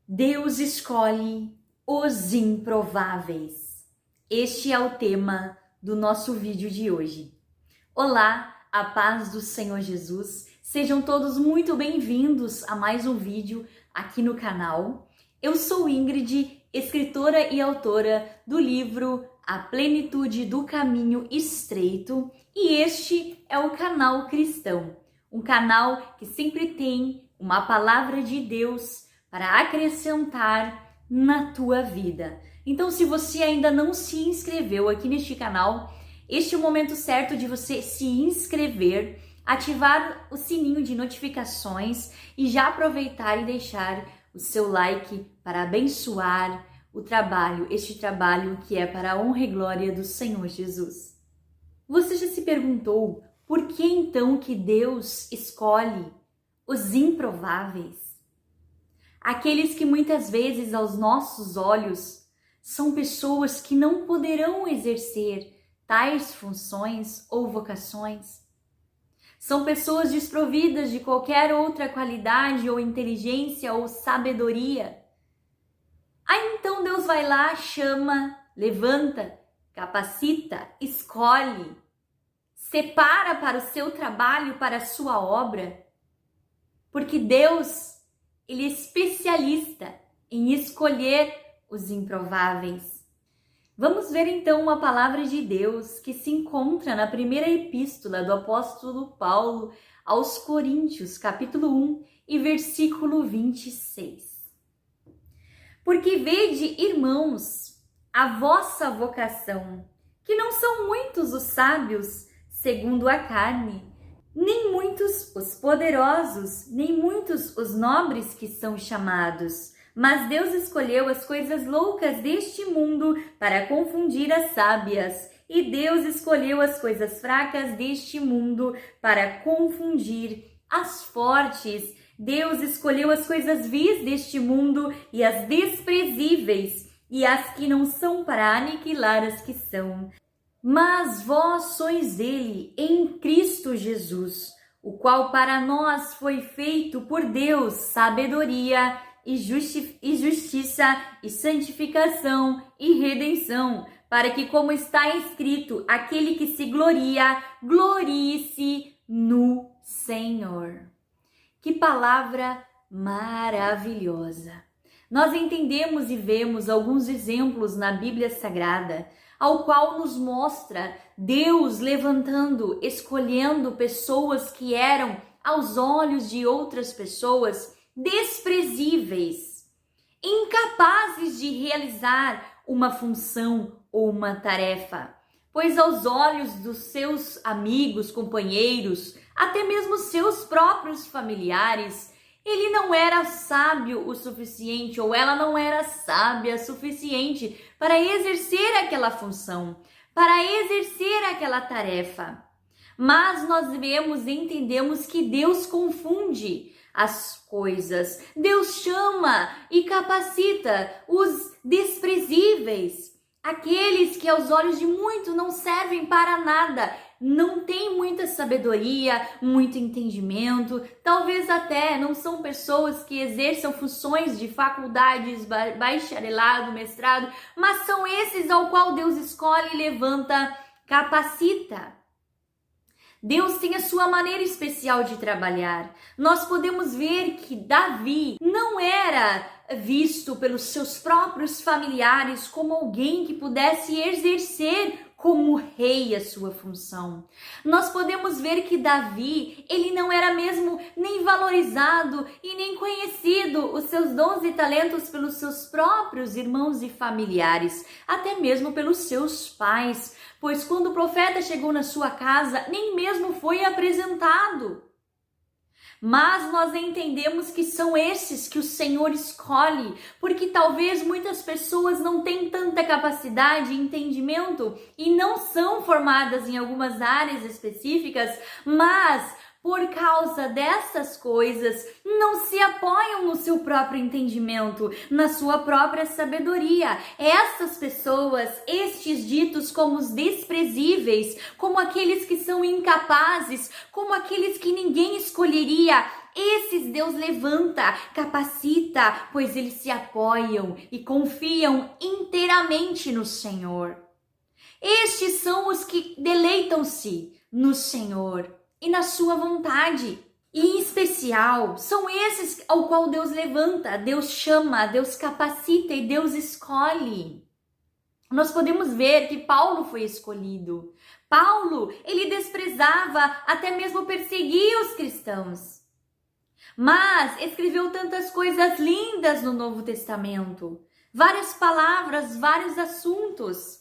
Deus escolhe os improváveis. Este é o tema do nosso vídeo de hoje. Olá, a paz do Senhor Jesus. Sejam todos muito bem-vindos a mais um vídeo aqui no canal. Eu sou Ingrid, escritora e autora do livro A Plenitude do Caminho Estreito, e este é o canal cristão, um canal que sempre tem uma palavra de Deus para acrescentar na tua vida. Então, se você ainda não se inscreveu aqui neste canal, este é o momento certo de você se inscrever, ativar o sininho de notificações e já aproveitar e deixar o seu like para abençoar este trabalho que é para a honra e glória do Senhor Jesus. Você já se perguntou por que então que Deus escolhe os improváveis? Aqueles que muitas vezes aos nossos olhos são pessoas que não poderão exercer tais funções ou vocações. São pessoas desprovidas de qualquer outra qualidade ou inteligência ou sabedoria. Aí então Deus vai lá, chama, levanta, capacita, escolhe, separa para o seu trabalho, para a sua obra, porque Deus, Ele é especialista em escolher os improváveis. Vamos ver então uma palavra de Deus que se encontra na primeira epístola do apóstolo Paulo aos Coríntios, capítulo 1 e versículo 26. Porque vede, irmãos, a vossa vocação, que não são muitos os sábios segundo a carne, nem muitos os poderosos, nem muitos os nobres que são chamados. Mas Deus escolheu as coisas loucas deste mundo para confundir as sábias. E Deus escolheu as coisas fracas deste mundo para confundir as fortes. Deus escolheu as coisas vis deste mundo e as desprezíveis, e as que não são para aniquilar as que são. Mas vós sois Ele em Cristo Jesus, o qual para nós foi feito por Deus sabedoria e justiça e santificação e redenção, para que, como está escrito, aquele que se gloria, glorie-se no Senhor. Que palavra maravilhosa! Nós entendemos e vemos alguns exemplos na Bíblia Sagrada, ao qual nos mostra Deus levantando, escolhendo pessoas que eram, aos olhos de outras pessoas, desprezíveis, incapazes de realizar uma função ou uma tarefa, pois aos olhos dos seus amigos, companheiros, até mesmo seus próprios familiares, ele não era sábio o suficiente, ou ela não era sábia o suficiente para exercer aquela função, para exercer aquela tarefa. Mas nós vemos e entendemos que Deus confunde as coisas. Deus chama e capacita os desprezíveis, aqueles que aos olhos de muitos não servem para nada, não têm muita sabedoria, muito entendimento, talvez até não são pessoas que exerçam funções de faculdades, bacharelado, mestrado, mas são esses ao qual Deus escolhe, levanta, capacita. Deus tem a sua maneira especial de trabalhar. Nós podemos ver que Davi não era visto pelos seus próprios familiares como alguém que pudesse exercer como rei a sua função. Nós podemos ver que Davi, ele não era mesmo nem valorizado e nem conhecido os seus dons e talentos pelos seus próprios irmãos e familiares, até mesmo pelos seus pais, pois quando o profeta chegou na sua casa, nem mesmo foi apresentado. Mas nós entendemos que são esses que o Senhor escolhe, porque talvez muitas pessoas não têm tanta capacidade e entendimento e não são formadas em algumas áreas específicas, mas por causa dessas coisas, não se apoiam no seu próprio entendimento, na sua própria sabedoria. Essas pessoas, estes ditos como os desprezíveis, como aqueles que são incapazes, como aqueles que ninguém escolheria, Esses Deus levanta, capacita, pois eles se apoiam e confiam inteiramente no Senhor. Estes são os que deleitam-se no Senhor e na sua vontade. E em especial, são esses ao qual Deus levanta, Deus chama, Deus capacita e Deus escolhe. Nós podemos ver que Paulo foi escolhido. Paulo, ele desprezava, até mesmo perseguia os cristãos. Mas escreveu tantas coisas lindas no Novo Testamento. Várias palavras, vários assuntos.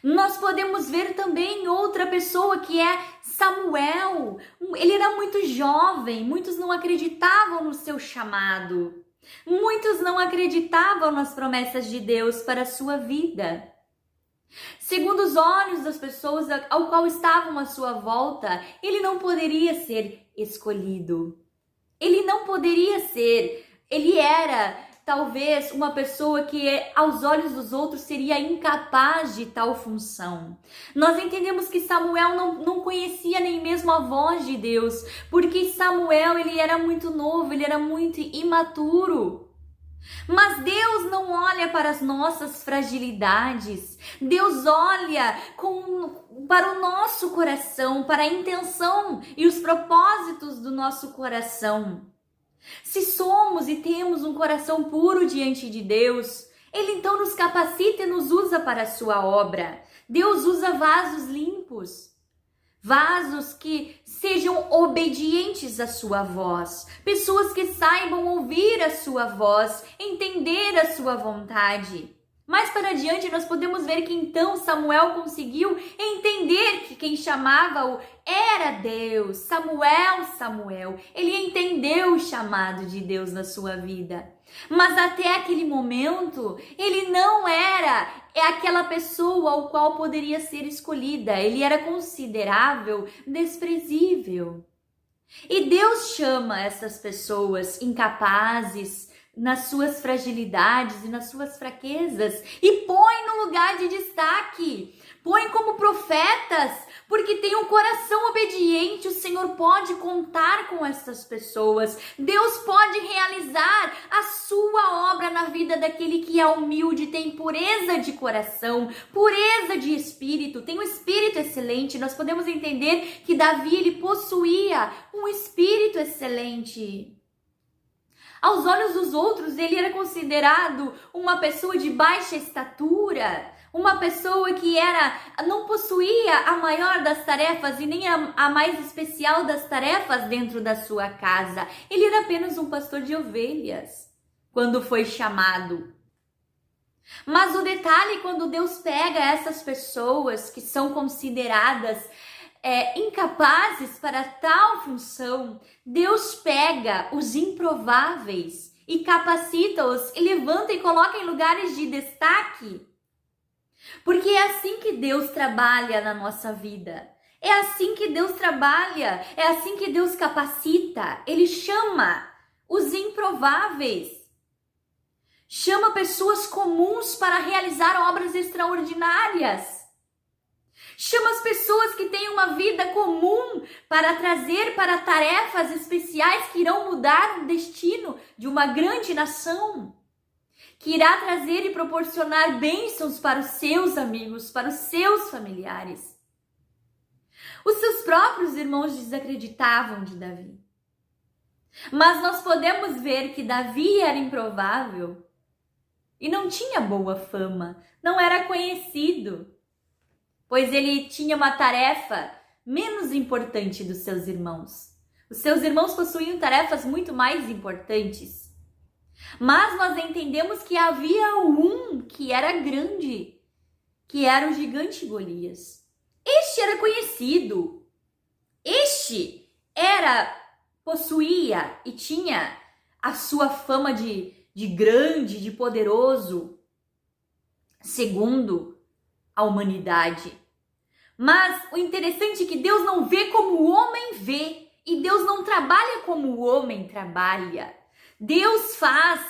Nós podemos ver também outra pessoa que é Samuel. Ele era muito jovem, muitos não acreditavam no seu chamado. Muitos não acreditavam nas promessas de Deus para a sua vida. Segundo os olhos das pessoas ao qual estavam à sua volta, ele não poderia ser escolhido. Ele não poderia ser, ele era talvez uma pessoa que aos olhos dos outros seria incapaz de tal função. Nós entendemos que Samuel não conhecia nem mesmo a voz de Deus, porque Samuel ele era muito novo, ele era muito imaturo. Mas Deus não olha para as nossas fragilidades, Deus olha para o nosso coração, para a intenção e os propósitos do nosso coração. Se somos e temos um coração puro diante de Deus, Ele então nos capacita e nos usa para a sua obra. Deus usa vasos limpos, vasos que sejam obedientes à sua voz, pessoas que saibam ouvir a sua voz, entender a sua vontade. Mais para adiante nós podemos ver que então Samuel conseguiu entender que quem chamava-o era Deus. Samuel, Samuel. Ele entendeu o chamado de Deus na sua vida. Mas até aquele momento, ele não era aquela pessoa ao qual poderia ser escolhida. Ele era considerável, desprezível. E Deus chama essas pessoas incapazes, nas suas fragilidades e nas suas fraquezas, e põe no lugar de destaque, põe como profetas, porque tem um coração obediente. O Senhor pode contar com essas pessoas, Deus pode realizar a sua obra na vida daquele que é humilde, tem pureza de coração, pureza de espírito, tem um espírito excelente. Nós podemos entender que Davi, ele possuía um espírito excelente. Aos olhos dos outros, ele era considerado uma pessoa de baixa estatura, uma pessoa que não possuía a maior das tarefas e nem a mais especial das tarefas dentro da sua casa. Ele era apenas um pastor de ovelhas quando foi chamado. Mas o detalhe, quando Deus pega essas pessoas que são consideradas incapazes para tal função, Deus pega os improváveis e capacita-os e levanta e coloca em lugares de destaque. Porque é assim que Deus trabalha na nossa vida. É assim que Deus trabalha, é assim que Deus capacita. Ele chama os improváveis. Chama pessoas comuns para realizar obras extraordinárias. Chama as pessoas que têm uma vida comum para trazer para tarefas especiais que irão mudar o destino de uma grande nação, que irá trazer e proporcionar bênçãos para os seus amigos, para os seus familiares. Os seus próprios irmãos desacreditavam de Davi. Mas nós podemos ver que Davi era improvável e não tinha boa fama, não era conhecido, pois ele tinha uma tarefa menos importante dos seus irmãos. Os seus irmãos possuíam tarefas muito mais importantes. Mas nós entendemos que havia um que era grande, que era o gigante Golias. Este era conhecido. Este possuía e tinha a sua fama de grande, de poderoso, segundo a humanidade. Mas o interessante é que Deus não vê como o homem vê, e Deus não trabalha como o homem trabalha. Deus faz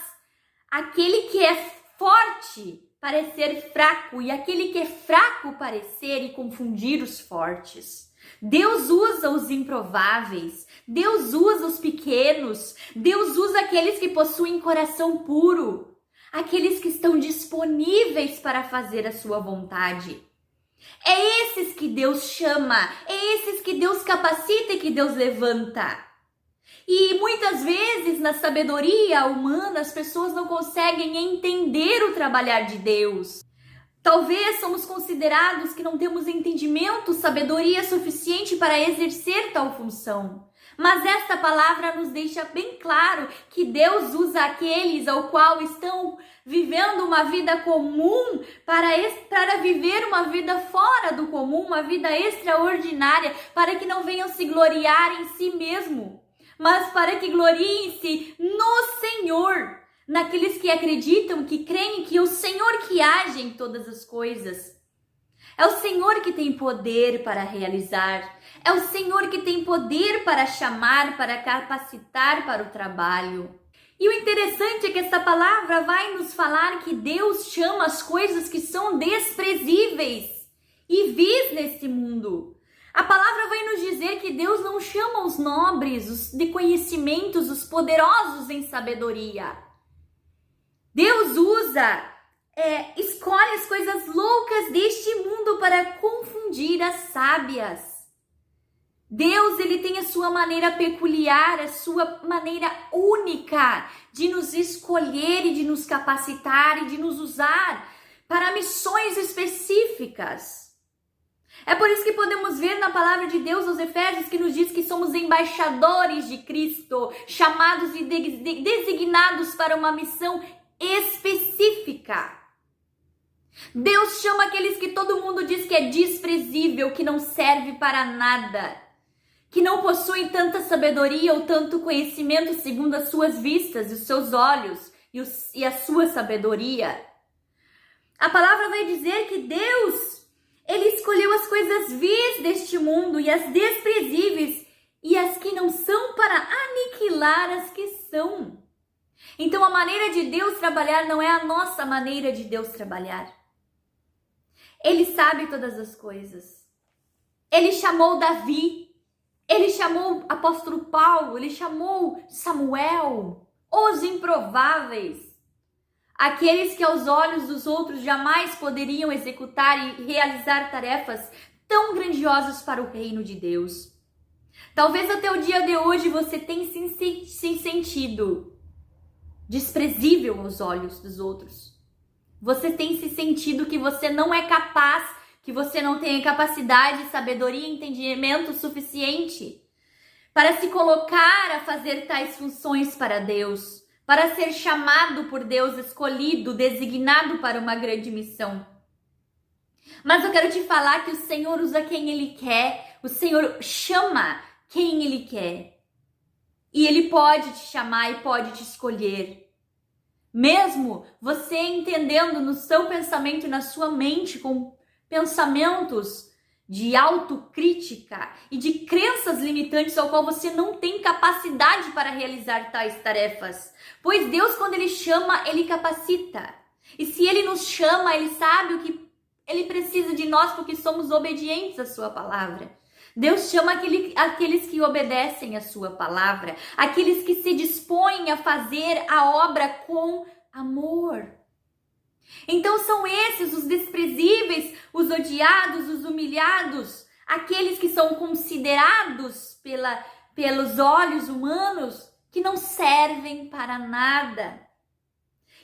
aquele que é forte parecer fraco e aquele que é fraco parecer e confundir os fortes. Deus usa os improváveis, Deus usa os pequenos, Deus usa aqueles que possuem coração puro, aqueles que estão disponíveis para fazer a sua vontade. É esses que Deus chama, é esses que Deus capacita e que Deus levanta. E muitas vezes na sabedoria humana as pessoas não conseguem entender o trabalhar de Deus. Talvez somos considerados que não temos entendimento, sabedoria suficiente para exercer tal função. Mas esta palavra nos deixa bem claro que Deus usa aqueles ao qual estão vivendo uma vida comum para viver uma vida fora do comum, uma vida extraordinária, para que não venham se gloriar em si mesmo, mas para que gloriem-se no Senhor. Naqueles que acreditam, que creem que é o Senhor que age em todas as coisas. É o Senhor que tem poder para realizar. É o Senhor que tem poder para chamar, para capacitar para o trabalho. E o interessante é que essa palavra vai nos falar que Deus chama as coisas que são desprezíveis e vis nesse mundo. A palavra vai nos dizer que Deus não chama os nobres, os de conhecimentos, os poderosos em sabedoria. Deus escolhe as coisas loucas deste mundo para confundir as sábias. Deus, ele tem a sua maneira peculiar, a sua maneira única de nos escolher e de nos capacitar e de nos usar para missões específicas. É por isso que podemos ver na palavra de Deus, aos Efésios, que nos diz que somos embaixadores de Cristo, chamados e designados para uma missão específica. Deus chama aqueles que todo mundo diz que é desprezível, que não serve para nada, que não possuem tanta sabedoria ou tanto conhecimento segundo as suas vistas, os seus olhos e a sua sabedoria. A palavra vai dizer que Deus, ele escolheu as coisas vis deste mundo e as desprezíveis e as que não são para aniquilar as que são. Então a maneira de Deus trabalhar não é a nossa maneira de Deus trabalhar. Ele sabe todas as coisas. Ele chamou Davi, ele chamou o apóstolo Paulo, ele chamou Samuel, os improváveis. Aqueles que aos olhos dos outros jamais poderiam executar e realizar tarefas tão grandiosas para o reino de Deus. Talvez até o dia de hoje você tenha se sentido desprezível aos olhos dos outros. Você tem se sentido que você não é capaz, que você não tem capacidade, sabedoria e entendimento suficiente para se colocar a fazer tais funções para Deus, para ser chamado por Deus, escolhido, designado para uma grande missão. Mas eu quero te falar que o Senhor usa quem Ele quer, o Senhor chama quem Ele quer. E Ele pode te chamar e pode te escolher. Mesmo você entendendo no seu pensamento e na sua mente com pensamentos de autocrítica e de crenças limitantes ao qual você não tem capacidade para realizar tais tarefas. Pois Deus, quando Ele chama, Ele capacita. E se Ele nos chama, Ele sabe o que Ele precisa de nós porque somos obedientes à sua palavra. Deus chama aqueles que obedecem a sua palavra, aqueles que se dispõem a fazer a obra com amor. Então são esses os desprezíveis, os odiados, os humilhados, aqueles que são considerados pelos olhos humanos, que não servem para nada,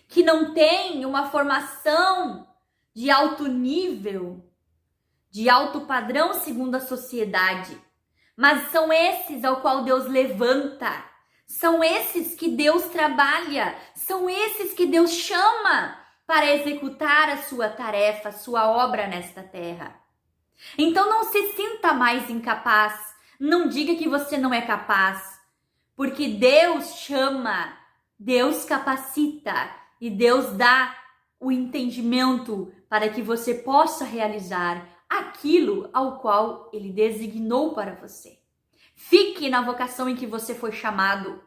que não têm uma formação de alto nível, de alto padrão segundo a sociedade, mas são esses ao qual Deus levanta, são esses que Deus trabalha, são esses que Deus chama para executar a sua tarefa, a sua obra nesta terra. Então não se sinta mais incapaz, não diga que você não é capaz, porque Deus chama, Deus capacita e Deus dá o entendimento para que você possa realizar aquilo ao qual Ele designou para você. Fique na vocação em que você foi chamado.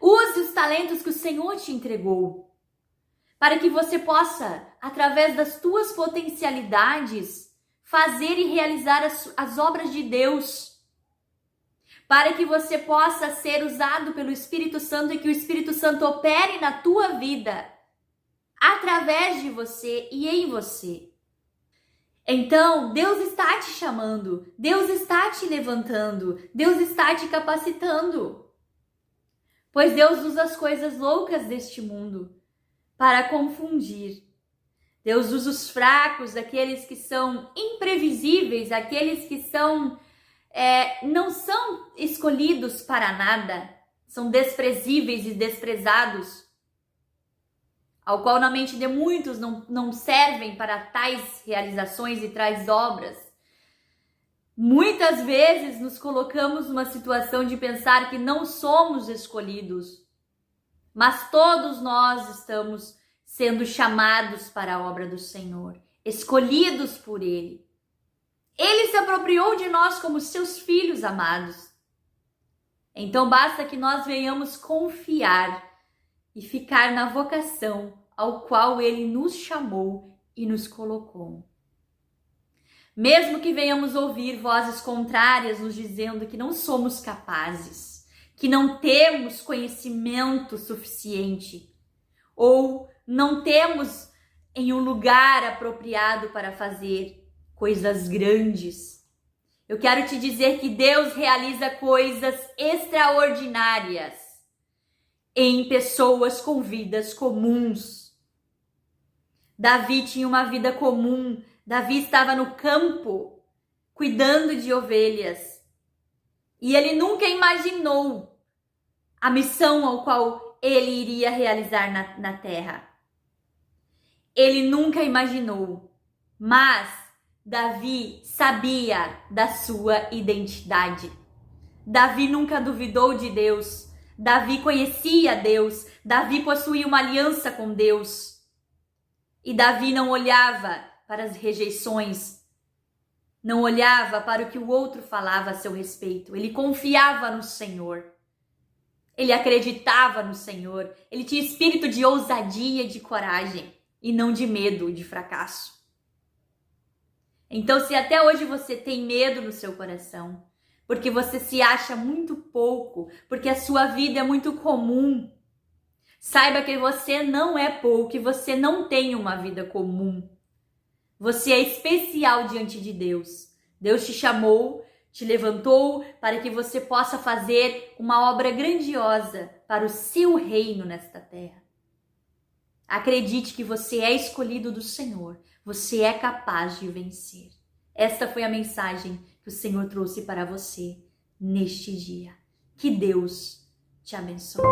Use os talentos que o Senhor te entregou, para que você possa, através das tuas potencialidades, fazer e realizar as obras de Deus, para que você possa ser usado pelo Espírito Santo e que o Espírito Santo opere na tua vida, através de você e em você. Então, Deus está te chamando, Deus está te levantando, Deus está te capacitando. Pois Deus usa as coisas loucas deste mundo para confundir. Deus usa os fracos, aqueles que são imprevisíveis, aqueles que não são escolhidos para nada, são desprezíveis e desprezados, ao qual na mente de muitos não servem para tais realizações e tais obras. Muitas vezes nos colocamos numa situação de pensar que não somos escolhidos, mas todos nós estamos sendo chamados para a obra do Senhor, escolhidos por Ele. Ele se apropriou de nós como seus filhos amados. Então basta que nós venhamos confiar e ficar na vocação ao qual Ele nos chamou e nos colocou. Mesmo que venhamos ouvir vozes contrárias nos dizendo que não somos capazes, que não temos conhecimento suficiente, ou não temos em um lugar apropriado para fazer coisas grandes, eu quero te dizer que Deus realiza coisas extraordinárias em pessoas com vidas comuns. Davi tinha uma vida comum. Davi estava no campo, cuidando de ovelhas. E ele nunca imaginou a missão ao qual ele iria realizar na terra. Ele nunca imaginou, mas Davi sabia da sua identidade. Davi nunca duvidou de Deus. Davi conhecia Deus. Davi possuía uma aliança com Deus. E Davi não olhava para as rejeições, não olhava para o que o outro falava a seu respeito. Ele confiava no Senhor. Ele acreditava no Senhor. Ele tinha espírito de ousadia e de coragem, e não de medo e de fracasso. Então, se até hoje você tem medo no seu coração, porque você se acha muito pouco, porque a sua vida é muito comum, saiba que você não é pouco e você não tem uma vida comum. Você é especial diante de Deus. Deus te chamou, te levantou para que você possa fazer uma obra grandiosa para o seu reino nesta terra. Acredite que você é escolhido do Senhor. Você é capaz de vencer. Esta foi a mensagem que o Senhor trouxe para você neste dia. Que Deus te abençoe.